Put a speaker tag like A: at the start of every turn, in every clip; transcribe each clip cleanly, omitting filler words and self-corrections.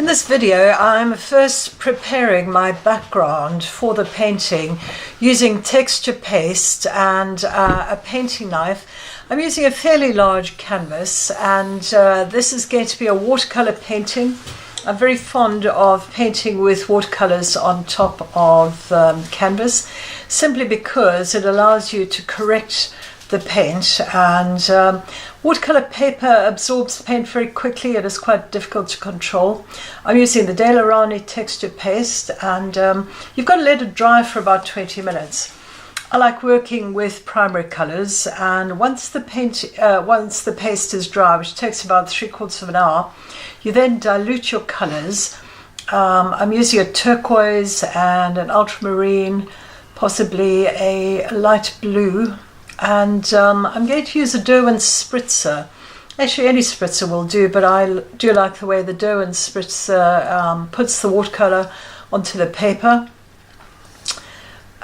A: In this video, I'm first preparing my background for the painting using texture paste and a painting knife. I'm using a fairly large canvas, and this is going to be a watercolor painting. I'm very fond of painting with watercolors on top of canvas, simply because it allows you to correct the paint, and watercolor paper absorbs paint very quickly. It is quite difficult to control. I'm using the De La Rani texture paste, and you've got to let it dry for about 20 minutes. I like working with primary colors, and once the paste is dry, which takes about 3/4 of an hour, you then dilute your colors. I'm using a turquoise and an ultramarine, possibly a light blue. And I'm going to use a Derwent spritzer. Actually, any spritzer will do, but I do like the way the Derwent spritzer puts the watercolor onto the paper.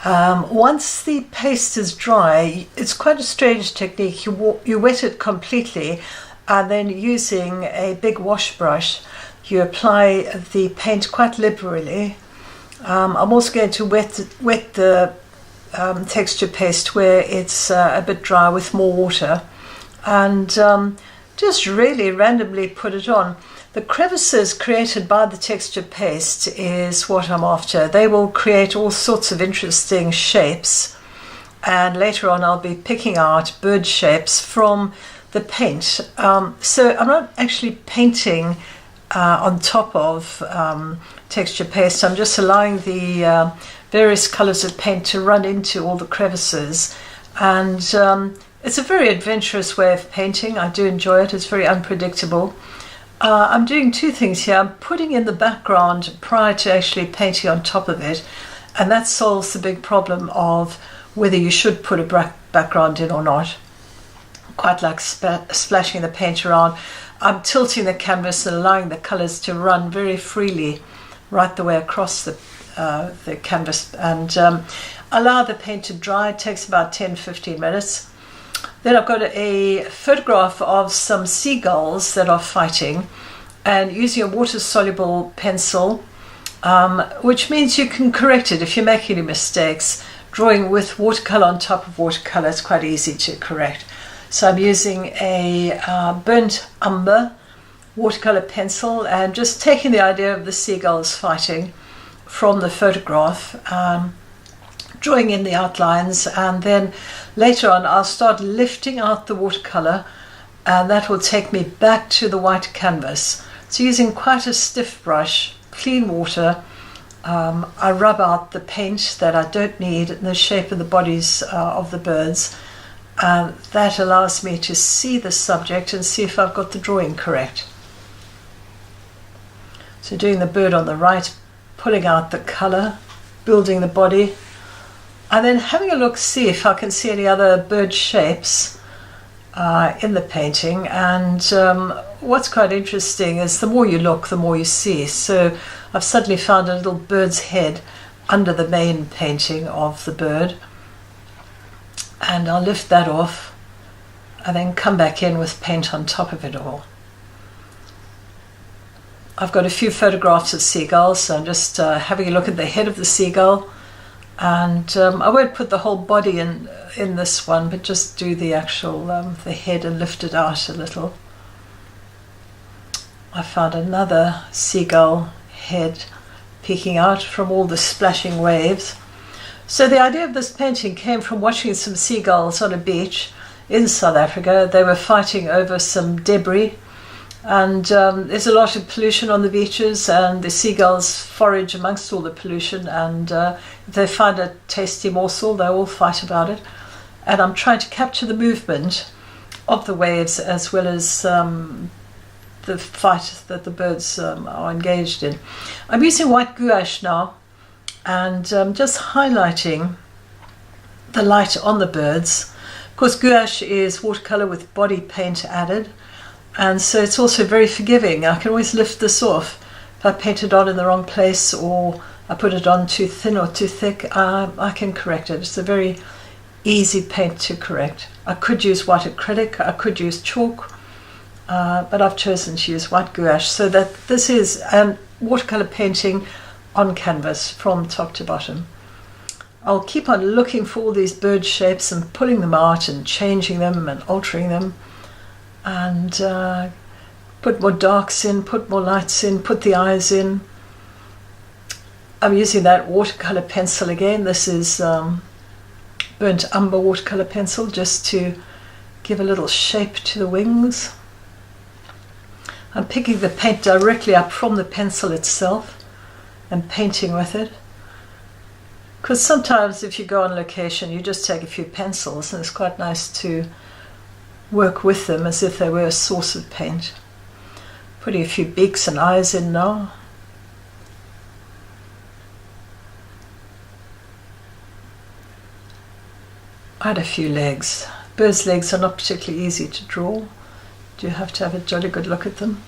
A: Once the paste is dry, it's quite a strange technique. You wet it completely, and then using a big wash brush, you apply the paint quite liberally. I'm also going to wet the texture paste where it's a bit dry with more water, and just really randomly put it on. The crevices created by the texture paste is what I'm after. They will create all sorts of interesting shapes, and later on I'll be picking out bird shapes from the paint. So I'm not actually painting on top of texture paste. I'm just allowing the various colors of paint to run into all the crevices, and it's a very adventurous way of painting. I do enjoy it. It's very unpredictable. I'm doing two things here. I'm putting in the background prior to actually painting on top of it, and that solves the big problem of whether you should put a background in or not. Quite like splashing the paint around. I'm tilting the canvas and allowing the colors to run very freely right the way across the canvas, and allow the paint to dry. It takes about 10-15 minutes. Then I've got a photograph of some seagulls that are fighting, and using a water-soluble pencil, which means you can correct it if you make any mistakes. Drawing with watercolor on top of watercolor is quite easy to correct. So I'm using a burnt umber watercolor pencil and just taking the idea of the seagulls fighting from the photograph, drawing in the outlines, and then later on I'll start lifting out the watercolor, and that will take me back to the white canvas. So using quite a stiff brush, clean water, I rub out the paint that I don't need in the shape of the bodies of the birds, and that allows me to see the subject and see if I've got the drawing correct. So doing the bird on the right, pulling out the color, building the body, and then having a look, see if I can see any other bird shapes in the painting. And what's quite interesting is the more you look, the more you see. So I've suddenly found a little bird's head under the main painting of the bird, and I'll lift that off and then come back in with paint on top of it all. I've got a few photographs of seagulls, so I'm just having a look at the head of the seagull, and I won't put the whole body in this one, but just do the actual the head and lift it out a little. I found another seagull head peeking out from all the splashing waves. So the idea of this painting came from watching some seagulls on a beach in South Africa. They were fighting over some debris, and there's a lot of pollution on the beaches, and the seagulls forage amongst all the pollution, and if they find a tasty morsel, they all fight about it. And I'm trying to capture the movement of the waves as well as the fight that the birds are engaged in. I'm using white gouache now, and just highlighting the light on the birds. Of course, gouache is watercolor with body paint added, and so it's also very forgiving. I can always lift this off. If I paint it on in the wrong place, or I put it on too thin or too thick, I can correct it. It's a very easy paint to correct. I could use white acrylic, I could use chalk, but I've chosen to use white gouache, so that this is watercolor painting on canvas from top to bottom. I'll keep on looking for all these bird shapes and pulling them out and changing them and altering them, and put more darks in, put more lights in, put the eyes in. I'm using that watercolor pencil again. This is burnt umber watercolor pencil, just to give a little shape to the wings. I'm picking the paint directly up from the pencil itself and painting with it. Because sometimes if you go on location, you just take a few pencils, and it's quite nice to work with them as if they were a source of paint. Putting a few beaks and eyes in now. Add a few legs. Birds' legs are not particularly easy to draw. You have to have a jolly good look at them.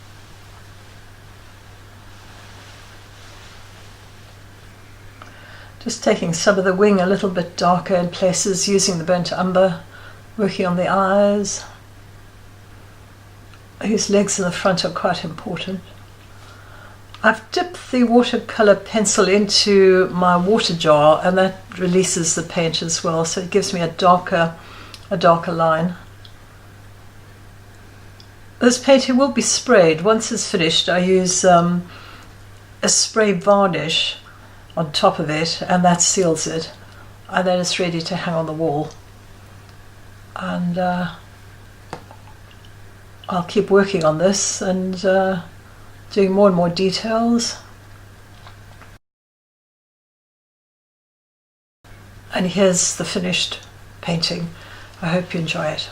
A: Just taking some of the wing a little bit darker in places, using the burnt umber, working on the eyes. These legs in the front are quite important. I've dipped the watercolor pencil into my water jar, and that releases the paint as well, so it gives me a darker line. This painting will be sprayed. Once it's finished, I use a spray varnish on top of it, and that seals it, and then it's ready to hang on the wall. And I'll keep working on this and doing more and more details. And here's the finished painting. I hope you enjoy it.